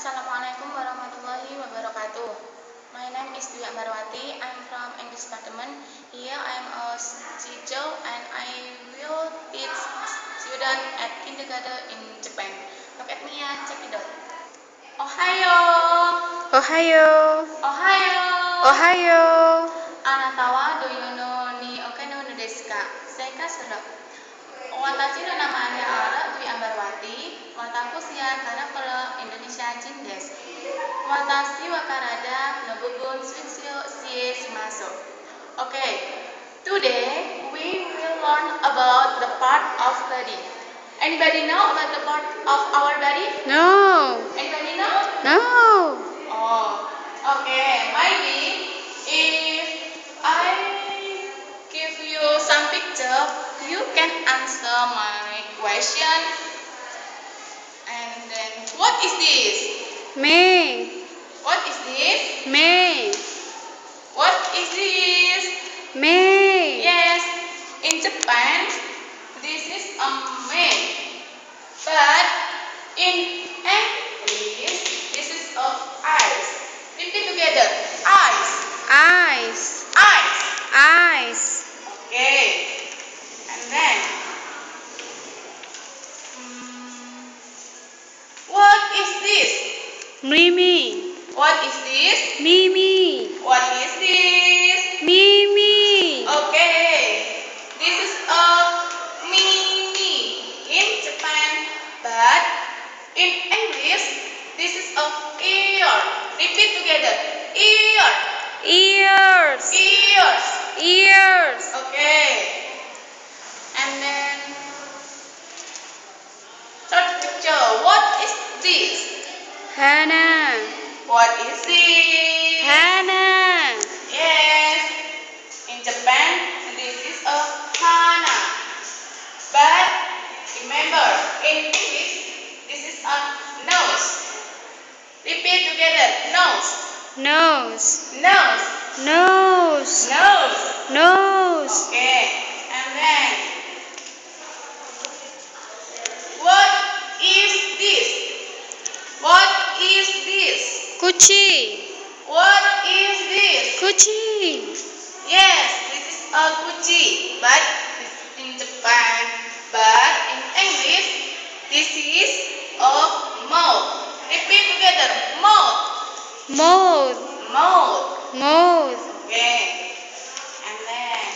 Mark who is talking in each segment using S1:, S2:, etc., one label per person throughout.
S1: Assalamualaikum warahmatullahi wabarakatuh. My name is Dwi Ambarwati. I'm from English Department. Here I am a teacher and I will teach students at kindergarten in Japan. Look at me and check it out. Ohayo.
S2: Ohayo.
S1: Ohayo.
S2: Ohayo.
S1: Anata wa doyo no ni okano no desu ka? Seika sura. Watashi no namanya ara Dwi Ambarwati. Wataku sia kana kala Indonesia jin desu. Watashi wa karada no bubun suitsu sie shimasu. Okay. Today we will learn about the part of body. Anybody know about the part of our body?
S2: No.
S1: Anybody know?
S2: No.
S1: Oh, okay. Maybe if I give you some picture, you can answer my question. And then, what is this?
S2: Me.
S1: What is this?
S2: Me.
S1: What is this?
S2: Me.
S1: Yes, in Japan, this is a man. But in English, this is a eyes. Repeat together. Eyes.
S2: Eyes.
S1: Eyes.
S2: Eyes.
S1: Okay. And then, what is this?
S2: Mimi.
S1: What is this?
S2: Mimi.
S1: What is this?
S2: Mimi.
S1: Okay. This is a mini in Japan, but in English, this is a ear. Repeat together. Ear.
S2: Ears.
S1: Ears.
S2: Ears.
S1: Okay. And then, third picture. What is this?
S2: Hannah.
S1: What is this?
S2: Hannah.
S1: Yes. In Japan, this is a hana. But remember, in English, this is a nose. Repeat together. Nose.
S2: Nose.
S1: Nose.
S2: Nose.
S1: Nose.
S2: Nose.
S1: Okay. And then, what is this? What is this?
S2: Kuchi.
S1: What is this?
S2: Kuchi.
S1: Yes, this is a kuchi, but in Japan, but in English, this is a mouth. Repeat together. Mouth.
S2: Mouth.
S1: Mouth.
S2: Mouth.
S1: Okay. And then,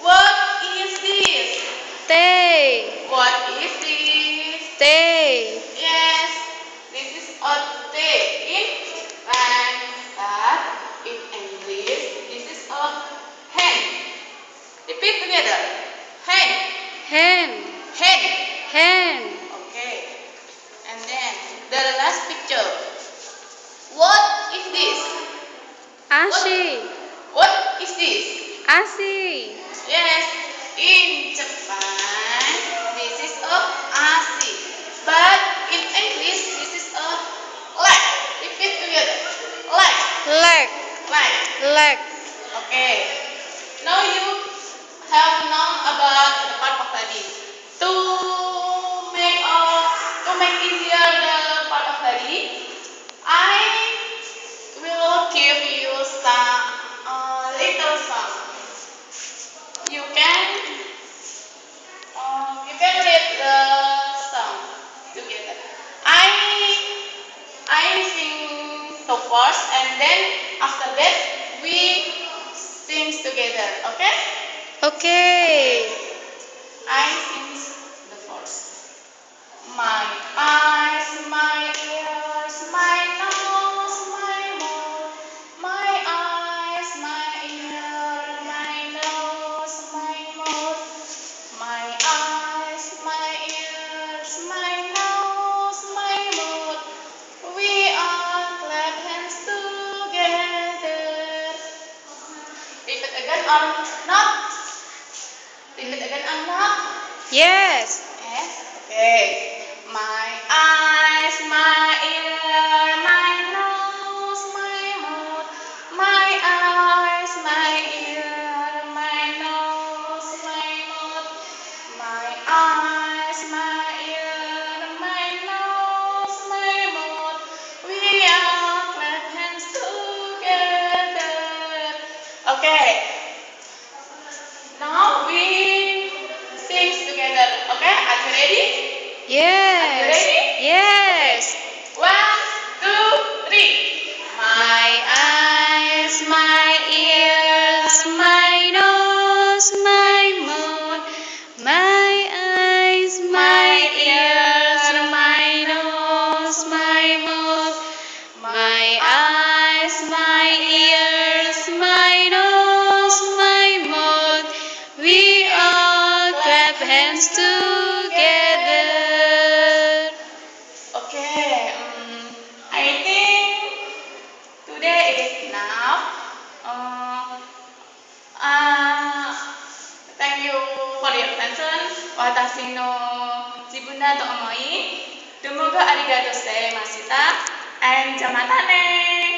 S1: what is this?
S2: Tay.
S1: What is this?
S2: Tay.
S1: Yes, this is a tay in Japan, but in English, this is a hen. Repeat together. Hen.
S2: Hen.
S1: Hen.
S2: Hen.
S1: Okay. And then the last picture. What is this?
S2: Ashi.
S1: What is this?
S2: Asi.
S1: Yes, in Japan, this is a asi. But in English, this is a leg. Repeat together. Leg.
S2: Leg.
S1: Leg.
S2: Leg.
S1: Okay. Now you have known about the part of body. To make easier the part of body, I will give you some little song. You can read the song together. I sing the first and then after that we sing together. Okay?
S2: Okay.
S1: I sing the first. My eyes, my ears, my nose, my mouth. My eyes, my ears, my nose, my mouth. My eyes, my ears, my nose, my mouth. We are clap hands together. Repeat again or not? Repeat again or not?
S2: Yes.
S1: Yes. Okay. My eyes, my ear, my nose, my mouth. My eyes, my ear, my nose, my mouth. My eyes, my ear, my
S2: Yes.
S1: ready?
S2: Yes.
S1: 1, 2, 3.
S2: My eyes, my ears, my nose, my mouth. My eyes, my ears, my nose, my mouth. My eyes, my ears, my nose, my mouth. We all clap hands together.
S1: Okay, I think today is enough. Thank you for your attention. Watashi no jibun da to omoi. Domo ga arigatou gozaimashita. And jamatane!